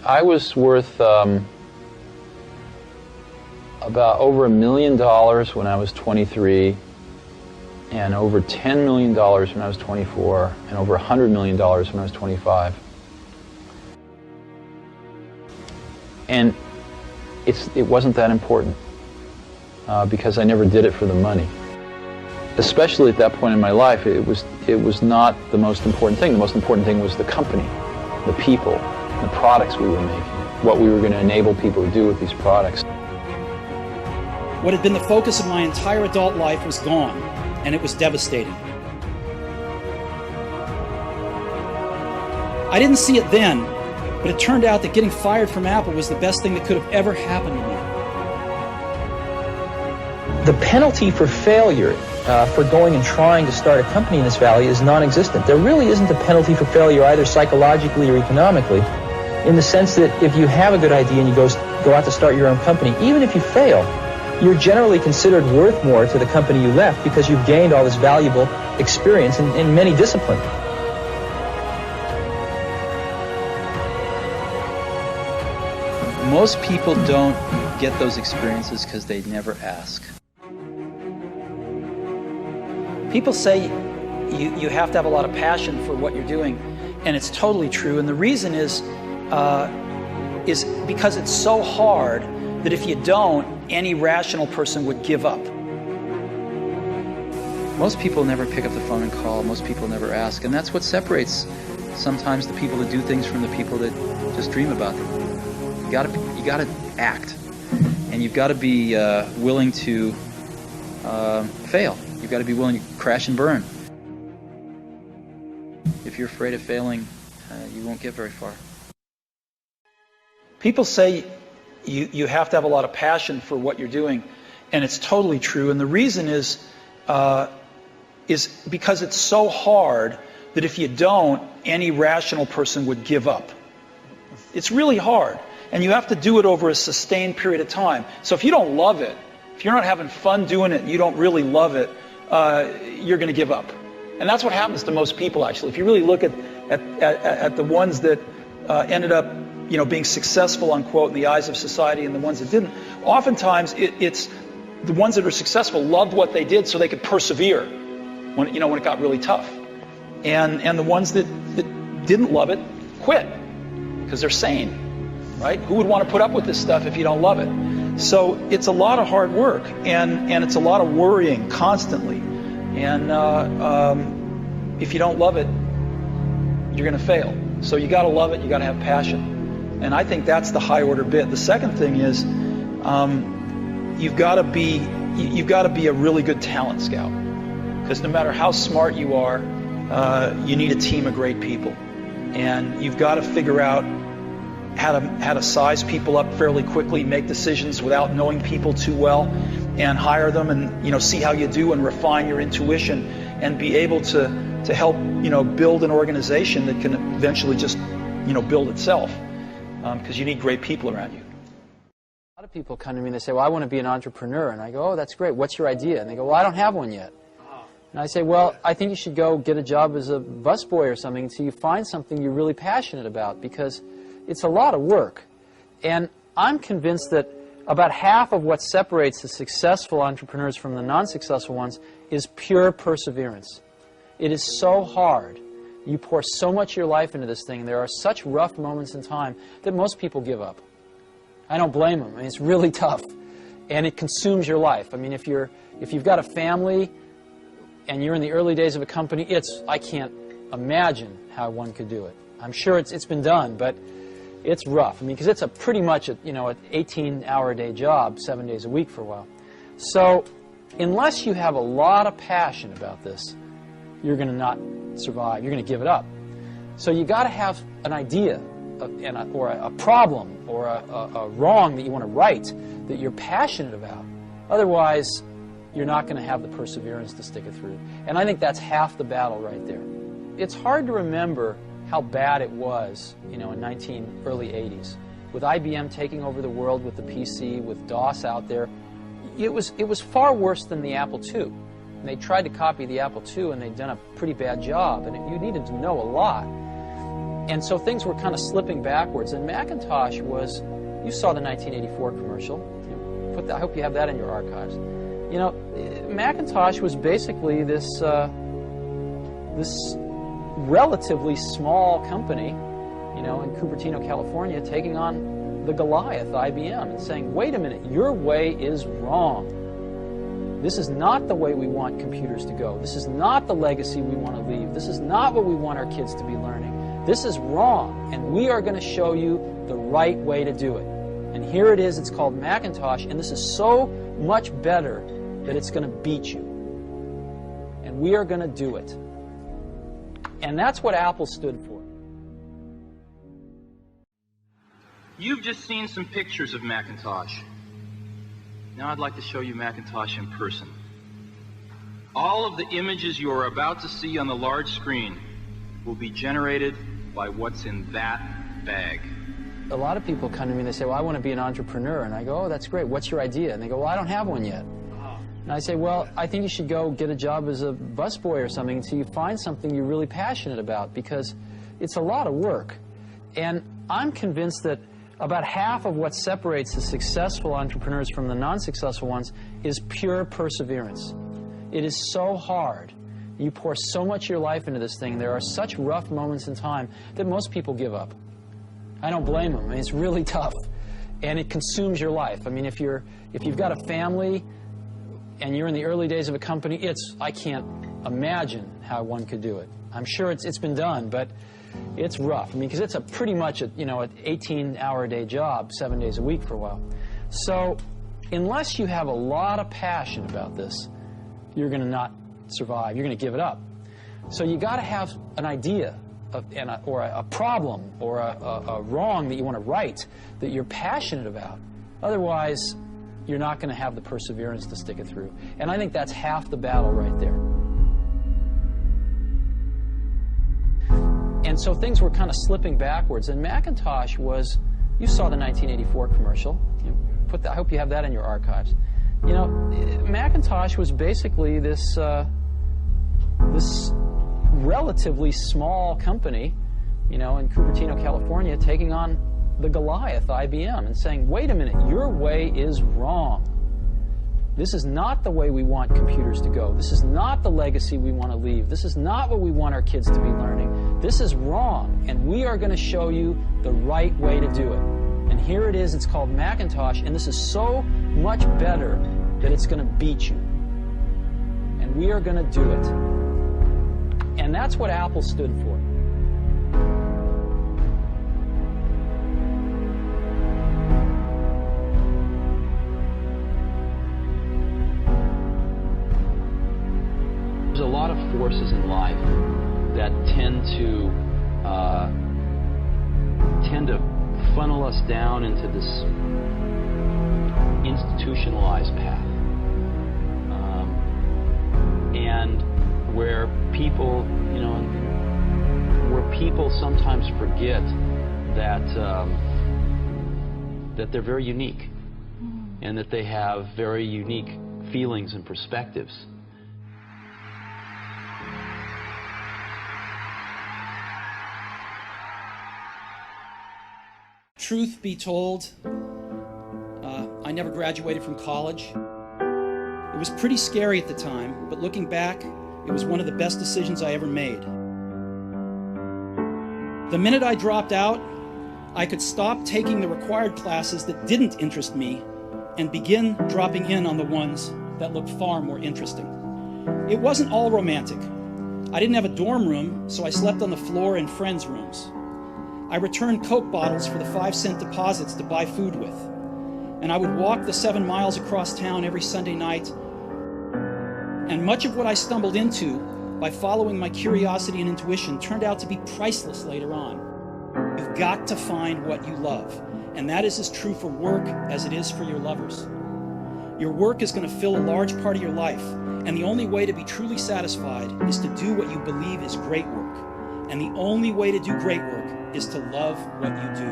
I was worth about over $1 million when I was 23, and over $10 million when I was 24, and over $100 million when I was 25. And it wasn't that important because I never did it for the money. Especially at that point in my life, it was not the most important thing. The most important thing was the company, the people, the products we were making, what we were going to enable people to do with these products. What had been the focus of my entire adult life was gone, and it was devastating. I didn't see it then, but it turned out that getting fired from Apple was the best thing that could have ever happened to me. The penalty for failure for going and trying to start a company in this valley is non-existent. There really isn't a penalty for failure either psychologically or economically, in the sense that if you have a good idea and you go out to start your own company, even if you fail, you're generally considered worth more to the company you left because you've gained all this valuable experience in many disciplines. Most people don't get those experiences because they never ask. People say you have to have a lot of passion for what you're doing, and it's totally true. And the reason is because it's so hard that if you don't, any rational person would give up. Most people never pick up the phone and call. Most people never ask, and that's what separates sometimes the people that do things from the people that just dream about them. You gotta act, and you've got to be willing to fail. You've got to be willing to crash and burn. If you're afraid of failing, you won't get very far. People say you have to have a lot of passion for what you're doing, and it's totally true. And the reason is because it's so hard that if you don't, any rational person would give up. It's really hard, and you have to do it over a sustained period of time. So if you don't love it, if you're not having fun doing it, and you don't really love it, you're going to give up. And that's what happens to most people, actually. If you really look at the ones that ended up, being successful, unquote, in the eyes of society, and the ones that didn't, oftentimes it's the ones that are successful loved what they did so they could persevere when it got really tough. And the ones that didn't love it quit because they're sane, right? Who would want to put up with this stuff if you don't love it? So it's a lot of hard work, and it's a lot of worrying constantly. And if you don't love it, you're going to fail. So you got to love it. You got to have passion. And I think that's the high order bit. The second thing is you've got to be a really good talent scout, because no matter how smart you are, you need a team of great people, and you've got to figure out how to size people up fairly quickly, make decisions without knowing people too well, and hire them, and see how you do, and refine your intuition, and be able to help build an organization that can eventually just build itself, because you need great people around you. A lot of people come to me and they say, well, I want to be an entrepreneur, and I go, oh, that's great, what's your idea? And they go, well, I don't have one yet. And I say, well, I think you should go get a job as a busboy or something until you find something you're really passionate about, because it's a lot of work. And I'm convinced that about half of what separates the successful entrepreneurs from the non-successful ones is pure perseverance. It is so hard. You pour so much of your life into this thing, and there are such rough moments in time that most people give up. I don't blame them. I mean, it's really tough, and it consumes your life. I mean, if you've got a family and you're in the early days of a company, I can't imagine how one could do it. I'm sure it's been done, but it's rough. I mean, because it's pretty much an 18-hour-a-day job, 7 days a week for a while. So unless you have a lot of passion about this, you're going to not survive. You're going to give it up. So you got to have an idea or a problem or a wrong that you want to right that you're passionate about. Otherwise, you're not going to have the perseverance to stick it through. And I think that's half the battle right there. It's hard to remember how bad it was, in early 80s, with IBM taking over the world with the PC, with DOS out there. It was far worse than the Apple II. And they tried to copy the Apple II, and they'd done a pretty bad job, and you needed to know a lot. And so things were kind of slipping backwards. And Macintosh was, you saw the 1984 commercial. I hope you have that in your archives. You know, Macintosh was basically this relatively small company, you know, in Cupertino, California, taking on the Goliath, IBM, and saying, wait a minute, your way is wrong. This is not the way we want computers to go. This is not the legacy we want to leave. This is not what we want our kids to be learning. This is wrong, and we are going to show you the right way to do it. And here it is, it's called Macintosh, and this is so much better that it's going to beat you. And we are going to do it. And that's what Apple stood for. You've just seen some pictures of Macintosh. Now I'd like to show you Macintosh in person. All of the images you are about to see on the large screen will be generated by what's in that bag. A lot of people come to me and they say, well, I want to be an entrepreneur. And I go, oh, that's great. What's your idea? And they go, well, I don't have one yet. And I say, well, I think you should go get a job as a busboy or something until you find something you're really passionate about, because it's a lot of work. And I'm convinced that about half of what separates the successful entrepreneurs from the non-successful ones is pure perseverance. It is so hard. You pour so much of your life into this thing. There are such rough moments in time that most people give up. I don't blame them. I mean, it's really tough, and it consumes your life. I mean, if you've got a family and you're in the early days of a company, I can't imagine how one could do it. I'm sure it's been done, but it's rough. I mean, because it's pretty much an 18-hour-a-day job, 7 days a week for a while. So unless you have a lot of passion about this, you're going to not survive. You're going to give it up. So you got to have an idea or a problem or a wrong that you want to right that you're passionate about. Otherwise, you're not going to have the perseverance to stick it through. And I think that's half the battle right there. And so things were kind of slipping backwards. And Macintosh was, you saw the 1984 commercial. I hope you have that in your archives. You know, Macintosh was basically this relatively small company, you know, in Cupertino, California, taking on the Goliath, IBM, and saying, wait a minute, your way is wrong. This is not the way we want computers to go. This is not the legacy we want to leave. This is not what we want our kids to be learning. This is wrong, and we are going to show you the right way to do it. And here it is, it's called Macintosh, and this is so much better that it's going to beat you. And we are going to do it. And that's what Apple stood for. There's a lot of forces in life that tend to funnel us down into this institutionalized path, and where people, where people sometimes forget that that they're very unique, and that they have very unique feelings and perspectives. Truth be told, I never graduated from college. It was pretty scary at the time, but looking back, it was one of the best decisions I ever made. The minute I dropped out, I could stop taking the required classes that didn't interest me and begin dropping in on the ones that looked far more interesting. It wasn't all romantic. I didn't have a dorm room, so I slept on the floor in friends' rooms. I returned Coke bottles for the 5-cent deposits to buy food with. And I would walk the 7 miles across town every Sunday night. And much of what I stumbled into by following my curiosity and intuition turned out to be priceless later on. You've got to find what you love. And that is as true for work as it is for your lovers. Your work is going to fill a large part of your life. And the only way to be truly satisfied is to do what you believe is great work. And the only way to do great work is to love what you do.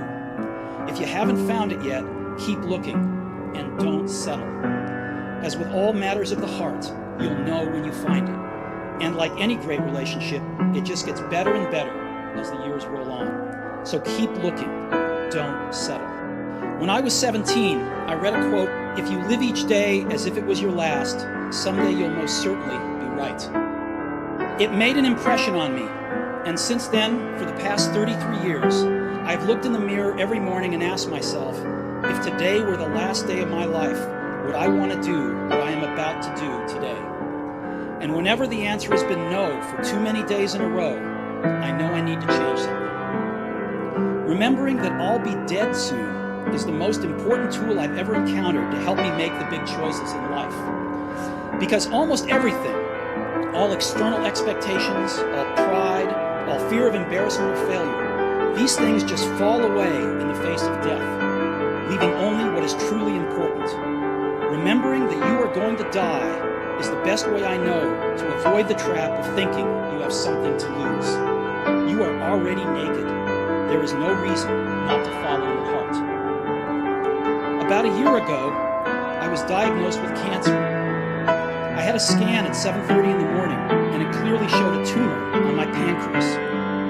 If you haven't found it yet, keep looking and don't settle. As with all matters of the heart, you'll know when you find it. And like any great relationship, it just gets better and better as the years roll on. So keep looking, don't settle. When I was 17, I read a quote, "If you live each day as if it was your last, someday you'll most certainly be right." It made an impression on me, and since then, for the past 33 years, I've looked in the mirror every morning and asked myself, if today were the last day of my life, would I want to do what I am about to do today? And whenever the answer has been no for too many days in a row, I know I need to change something. Remembering that I'll be dead soon is the most important tool I've ever encountered to help me make the big choices in life. Because almost everything, all external expectations, all pride, all fear of embarrassment or failure, these things just fall away in the face of death, leaving only what is truly important. Remembering that you are going to die is the best way I know to avoid the trap of thinking you have something to lose. You are already naked. There is no reason not to follow your heart. About a year ago, I was diagnosed with cancer. I had a scan at 7:30 in the morning, and it clearly showed a tumor on my pancreas.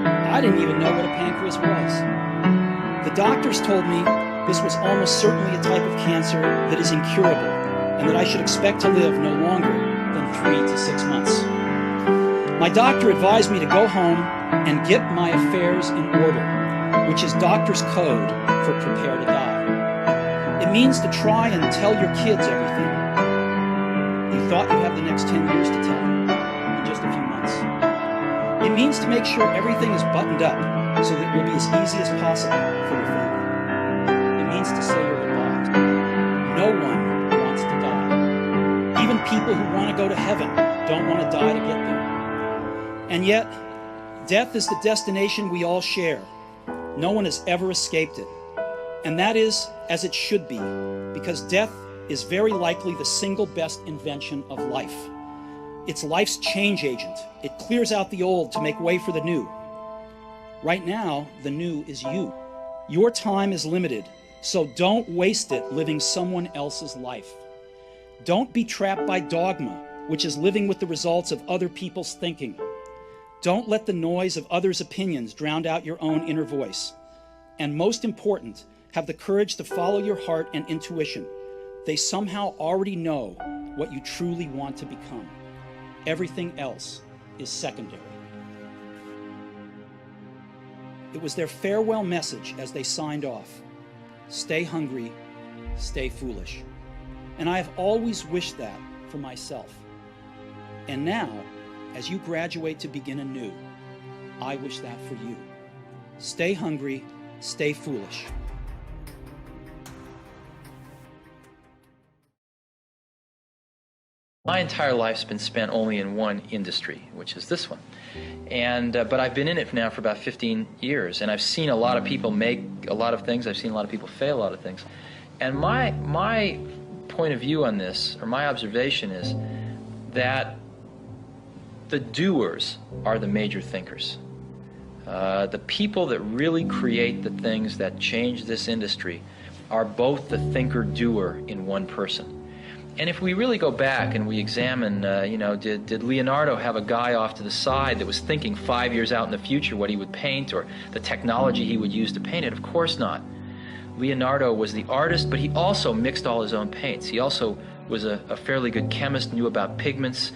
I didn't even know what a pancreas was. The doctors told me this was almost certainly a type of cancer that is incurable, and that I should expect to live no longer than 3 to 6 months. My doctor advised me to go home and get my affairs in order, which is doctor's code for prepare to die. It means to try and tell your kids everything you thought you had the next 10 years to tell them in just a few months. It means to make sure everything is buttoned up so that it will be as easy as possible for your family. It means to say your goodbyes. No one wants to die. Even people who want to go to heaven don't want to die to get there. And yet, death is the destination we all share. No one has ever escaped it. And that is as it should be, because death is very likely the single best invention of life. It's life's change agent. It clears out the old to make way for the new. Right now, the new is you. Your time is limited, so don't waste it living someone else's life. Don't be trapped by dogma, which is living with the results of other people's thinking. Don't let the noise of others' opinions drown out your own inner voice. And most important, have the courage to follow your heart and intuition. They somehow already know what you truly want to become. Everything else is secondary. It was their farewell message as they signed off. Stay hungry, stay foolish. And I have always wished that for myself. And now, as you graduate to begin anew, I wish that for you. Stay hungry, stay foolish. My entire life's been spent only in one industry, which is this one. And but I've been in it now for about 15 years, and I've seen a lot of people make a lot of things. I've seen a lot of people fail a lot of things. And my point of view on this, or my observation, is that the doers are the major thinkers. The people that really create the things that change this industry are both the thinker-doer in one person. And if we really go back and we examine, did Leonardo have a guy off to the side that was thinking 5 years out in the future what he would paint or the technology he would use to paint it? Of course not. Leonardo was the artist, but he also mixed all his own paints. He also was a fairly good chemist, knew about pigments,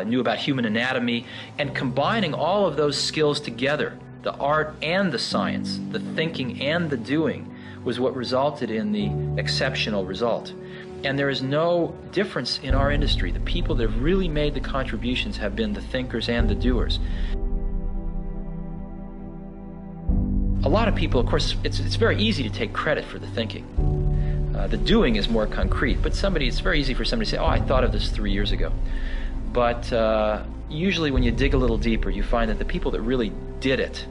knew about human anatomy, and combining all of those skills together, the art and the science, the thinking and the doing, was what resulted in the exceptional result. And there is no difference in our industry. The people that have really made the contributions have been the thinkers and the doers. A lot of people, of course, it's very easy to take credit for the thinking. The doing is more concrete, but it's very easy for somebody to say, oh, I thought of this 3 years ago. But usually when you dig a little deeper, you find that the people that really did it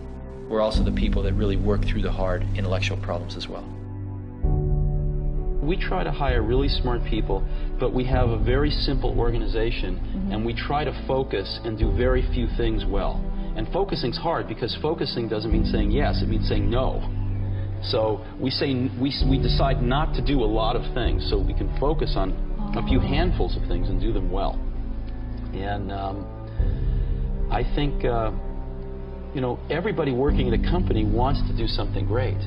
were also the people that really worked through the hard intellectual problems as well. We try to hire really smart people, but we have a very simple organization, and we try to focus and do very few things well. And focusing's hard because focusing doesn't mean saying yes, it means saying no. So we decide not to do a lot of things so we can focus on a few handfuls of things and do them well. And I think you know, everybody working at a company wants to do something great.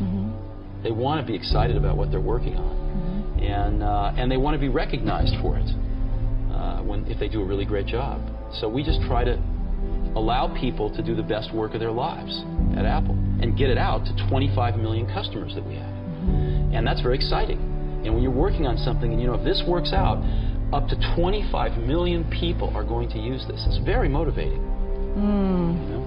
They want to be excited about what they're working on, and they want to be recognized for it if they do a really great job. So we just try to allow people to do the best work of their lives at Apple and get it out to 25 million customers that we have. And that's very exciting. And when you're working on something and you know if this works out, up to 25 million people are going to use this. It's very motivating. You know?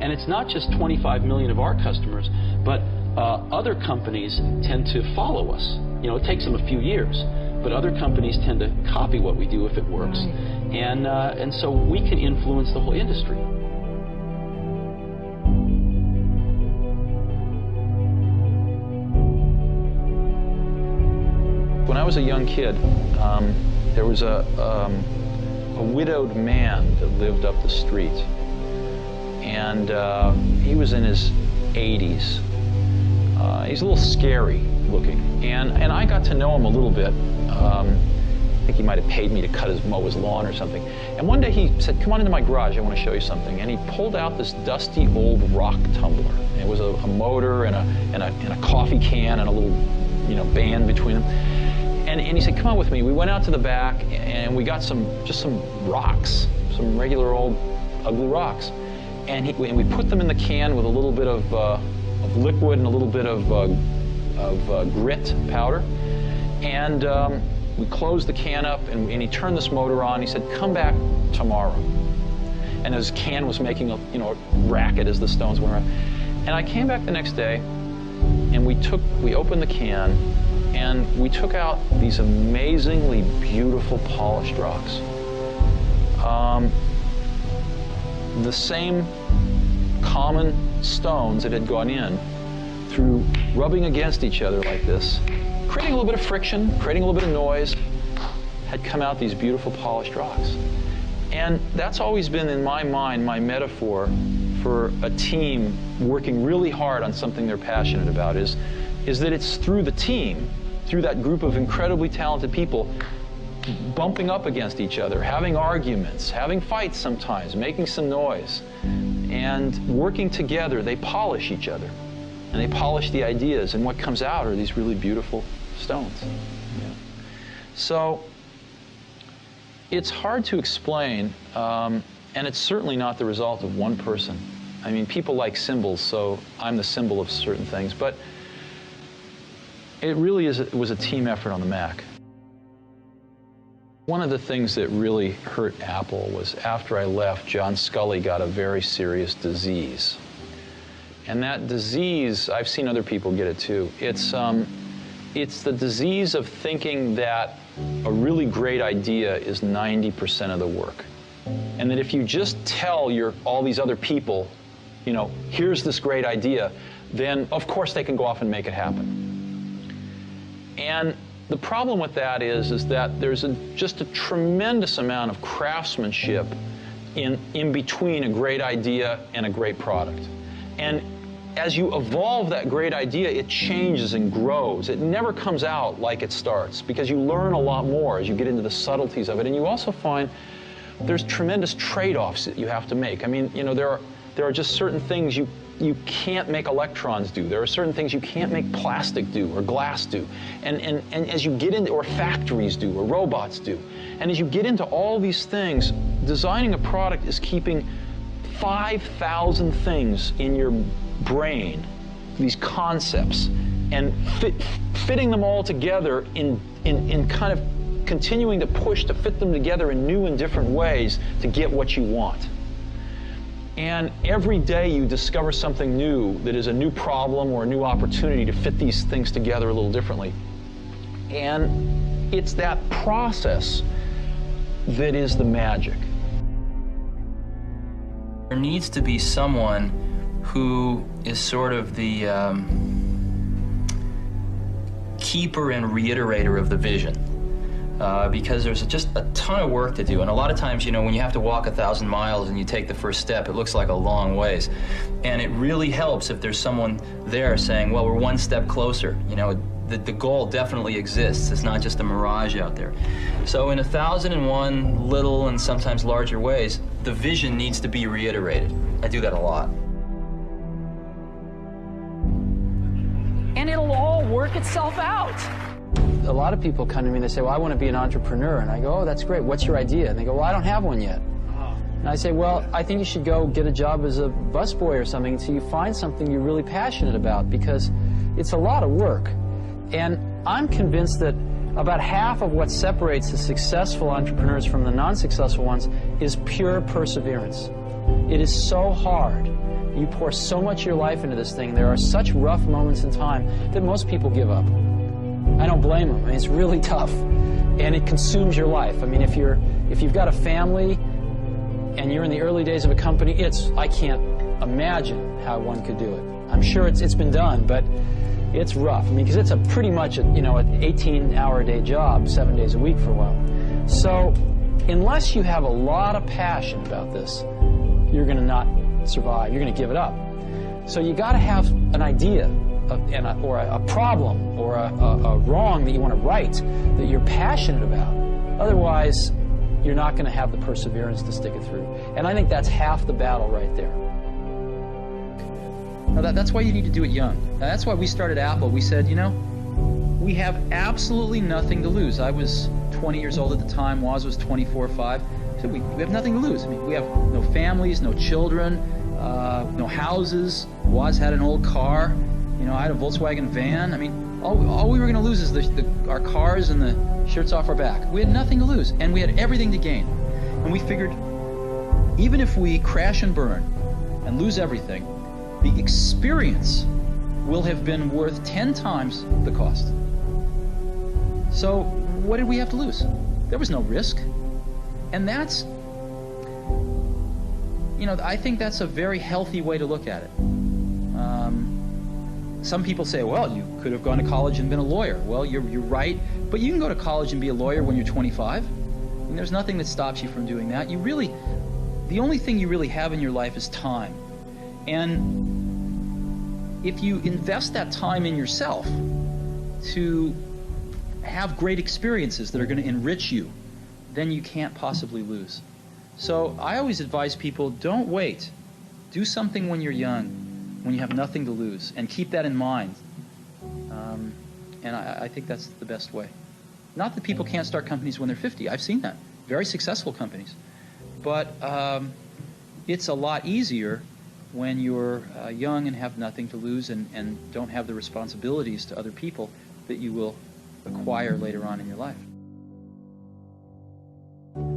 And it's not just 25 million of our customers, but other companies tend to follow us. You know, it takes them a few years, but other companies tend to copy what we do if it works. And so we can influence the whole industry. When I was a young kid, there was a widowed man that lived up the street, and he was in his 80s. He's a little scary looking, and I got to know him a little bit. I think he might have paid me to mow his lawn or something. And one day he said, "Come on into my garage, I want to show you something." And he pulled out this dusty old rock tumbler. And it was a motor and a coffee can and a little, you know, band between them. And he said, "Come on with me." We went out to the back and we got some rocks, some regular old ugly rocks. And we put them in the can with a little bit of liquid and a little bit of grit powder. And we closed the can up and he turned this motor on. He said, "Come back tomorrow." And his can was making a racket as the stones went around. And I came back the next day and we opened the can and we took out these amazingly beautiful polished rocks. The same common stones that had gone in through rubbing against each other like this, creating a little bit of friction, creating a little bit of noise, had come out these beautiful polished rocks. And that's always been in my mind my metaphor for a team working really hard on something they're passionate about is that it's through the team, through that group of incredibly talented people bumping up against each other, having arguments, having fights sometimes, making some noise, and working together, they polish each other. And they polish the ideas, and what comes out are these really beautiful stones. Yeah. So it's hard to explain, and it's certainly not the result of one person. I mean, people like symbols, so I'm the symbol of certain things, but it really was a team effort on the Mac. One of the things that really hurt Apple was after I left, John Sculley got a very serious disease. And that disease, I've seen other people get it too. It's the disease of thinking that a really great idea is 90% of the work. And that if you just tell all these other people, you know, here's this great idea, then of course they can go off and make it happen. And the problem with that is that there's just a tremendous amount of craftsmanship in between a great idea and a great product. And as you evolve that great idea, it changes and grows. It never comes out like it starts because you learn a lot more as you get into the subtleties of it. And you also find there's tremendous trade-offs that you have to make. I mean, you know, there are just certain things you can't make electrons do. There are certain things you can't make plastic do or glass do. And as you get into, or factories do, or robots do. And as you get into all these things, designing a product is keeping 5,000 things in your brain, these concepts, and fitting them all together in kind of continuing to push to fit them together in new and different ways to get what you want. And every day you discover something new that is a new problem or a new opportunity to fit these things together a little differently. And it's that process that is the magic. There needs to be someone who is sort of the keeper and reiterator of the vision. Because there's just a ton of work to do. And a lot of times, you know, when you have to walk 1,000 miles and you take the first step, it looks like a long ways. And it really helps if there's someone there saying, well, we're one step closer. You know, the goal definitely exists. It's not just a mirage out there. So in 1,001 little and sometimes larger ways, the vision needs to be reiterated. I do that a lot. work itself out. A lot of people come to me and they say, well, I want to be an entrepreneur. And I go, oh, that's great. What's your idea? And they go, well, I don't have one yet. And I say, well, I think you should go get a job as a busboy or something until you find something you're really passionate about, because it's a lot of work. And I'm convinced that about half of what separates the successful entrepreneurs from the non-successful ones is pure perseverance. It is so hard. You pour so much of your life into this thing. There are such rough moments in time that most people give up. I don't blame them. I mean, it's really tough, and it consumes your life. I mean, if you've got a family and you're in the early days of a company, I can't imagine how one could do it. I'm sure it's been done, but it's rough. I mean, because it's a pretty much an 18-hour-a-day job, 7 days a week for a while. So unless you have a lot of passion about this, you're going to not survive. You're going to give it up. So you got to have an idea or a problem or a wrong that you want to right that you're passionate about. Otherwise, you're not going to have the perseverance to stick it through. And I think that's half the battle right there. Now that's why you need to do it young. Now that's why we started Apple. We said, we have absolutely nothing to lose. I was 20 years old at the time. Woz was 24 or 5. So we have nothing to lose. I mean, we have no families, no children, no houses. Woz had an old car. I had a Volkswagen van. I mean, all we were going to lose is our cars and the shirts off our back. We had nothing to lose, and we had everything to gain. And we figured, even if we crash and burn and lose everything, the experience will have been worth 10 times the cost. So what did we have to lose? There was no risk. And that's, I think that's a very healthy way to look at it. Some people say, well, you could have gone to college and been a lawyer. Well, you're right, but you can go to college and be a lawyer when you're 25. And there's nothing that stops you from doing that. The only thing you really have in your life is time. And if you invest that time in yourself to have great experiences that are going to enrich you, then you can't possibly lose. So I always advise people, don't wait. Do something when you're young, when you have nothing to lose, and keep that in mind. And I think that's the best way. Not that people can't start companies when they're 50. I've seen that. Very successful companies. But it's a lot easier when you're young and have nothing to lose and don't have the responsibilities to other people that you will acquire later on in your life.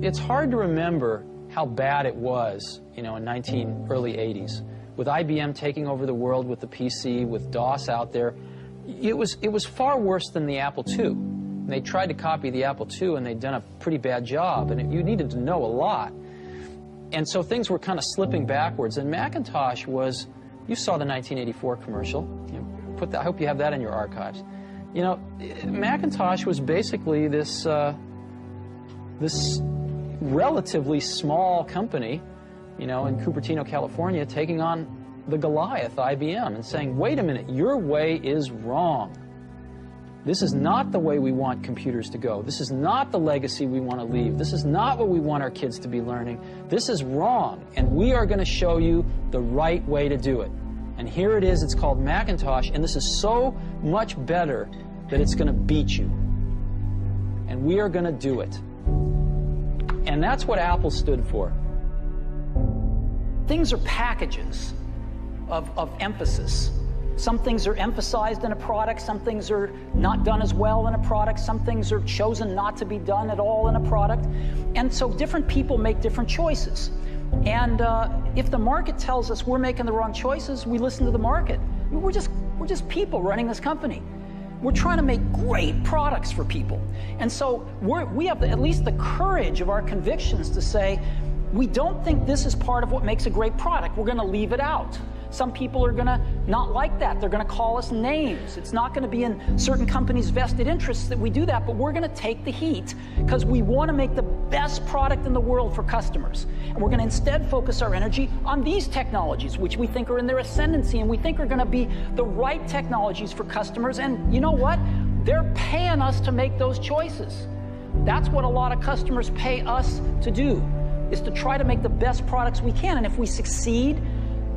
It's hard to remember how bad it was, in early 80s. With IBM taking over the world with the PC, with DOS out there, it was far worse than the Apple II. And they tried to copy the Apple II, and they'd done a pretty bad job, and you needed to know a lot. And so things were kind of slipping backwards. And Macintosh was, you saw the 1984 commercial. I hope you have that in your archives. Macintosh was basically this relatively small company, in Cupertino, California, taking on the Goliath, IBM, and saying, wait a minute, your way is wrong. This is not the way we want computers to go. This is not the legacy we want to leave. This is not what we want our kids to be learning. This is wrong, and we are going to show you the right way to do it. And here it is. It's called Macintosh, and this is so much better that it's going to beat you. And we are going to do it. And that's what Apple stood for. Things are packages of emphasis. Some things are emphasized in a product, some things are not done as well in a product, some things are chosen not to be done at all in a product. And so different people make different choices. And if the market tells us we're making the wrong choices, we listen to the market. We're just people running this company. We're trying to make great products for people. And so we have at least the courage of our convictions to say, we don't think this is part of what makes a great product. We're going to leave it out. Some people are going to not like that. They're going to call us names. It's not going to be in certain companies' vested interests that we do that, but we're going to take the heat because we want to make the best product in the world for customers. And we're going to instead focus our energy on these technologies, which we think are in their ascendancy and we think are going to be the right technologies for customers. And you know what? They're paying us to make those choices. That's what a lot of customers pay us to do, is to try to make the best products we can. And if we succeed,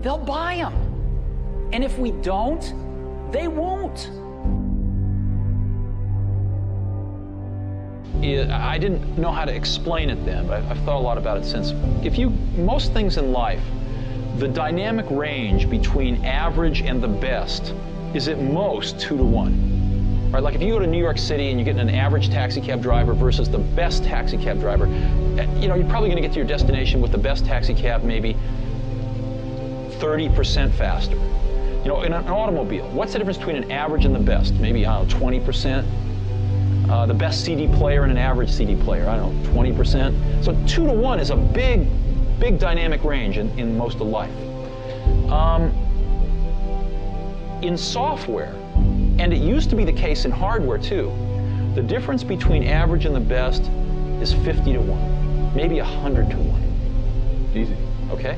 they'll buy them. And if we don't, they won't. I didn't know how to explain it then, but I've thought a lot about it since. Most things in life, the dynamic range between average and the best is at most 2 to 1. Right? Like if you go to New York City and you're getting an average taxi cab driver versus the best taxi cab driver, you're probably going to get to your destination with the best taxi cab maybe 30% faster. In an automobile, what's the difference between an average and the best? Maybe, I don't know, 20%. The best CD player and an average CD player, I don't know, 20%. So 2 to 1 is a big dynamic range in most of life. In software, and it used to be the case in hardware too, the difference between average and the best is 50 to 1, maybe 100 to 1. Easy. Okay?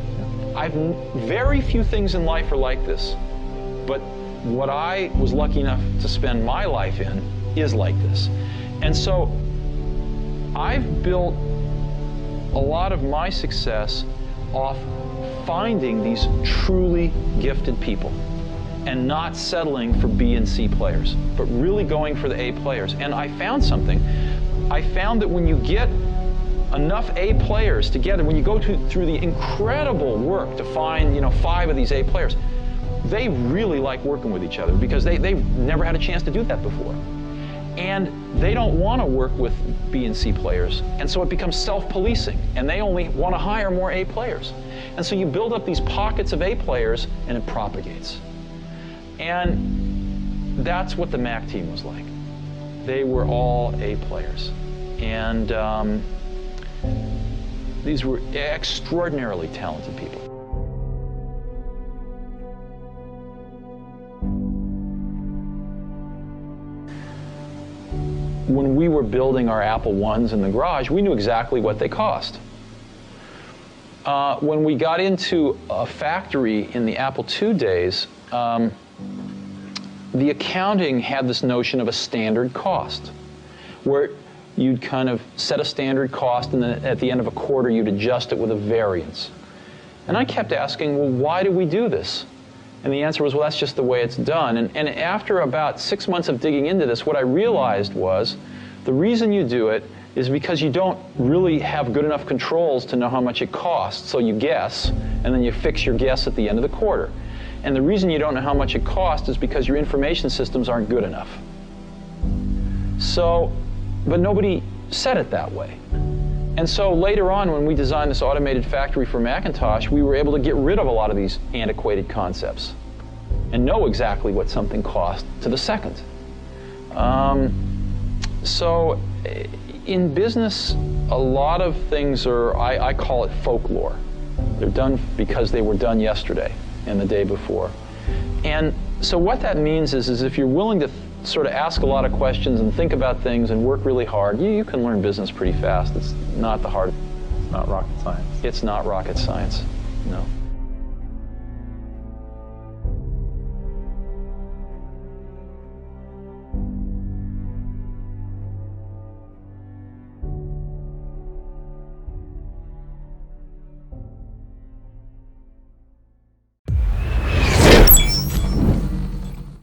Very few things in life are like this, but what I was lucky enough to spend my life in is like this. And so I've built a lot of my success off finding these truly gifted people and not settling for B and C players, but really going for the A players. And I found something. I found that when you get enough A players together, when you go through the incredible work to find 5 of these A players, they really like working with each other because they've never had a chance to do that before. And they don't want to work with B and C players, and so it becomes self-policing, and they only want to hire more A players. And so you build up these pockets of A players, and it propagates. And that's what the Mac team was like. They were all A players. And these were extraordinarily talented people. When we were building our Apple I's in the garage, we knew exactly what they cost. When we got into a factory in the Apple II days, the accounting had this notion of a standard cost, where you'd kind of set a standard cost, and then at the end of a quarter, you'd adjust it with a variance. And I kept asking, well, why do we do this? And the answer was, well, that's just the way it's done. And after about 6 months of digging into this, what I realized was the reason you do it is because you don't really have good enough controls to know how much it costs. So you guess, and then you fix your guess at the end of the quarter. And the reason you don't know how much it costs is because your information systems aren't good enough. So, but nobody said it that way. And so later on, when we designed this automated factory for Macintosh, we were able to get rid of a lot of these antiquated concepts and know exactly what something cost to the second. So in business, a lot of things are, I call it folklore. They're done because they were done yesterday and the day before. And so what that means is if you're willing to sort of ask a lot of questions and think about things and work really hard, you can learn business pretty fast. It's not the hard. It's not rocket science. It's not rocket science, no.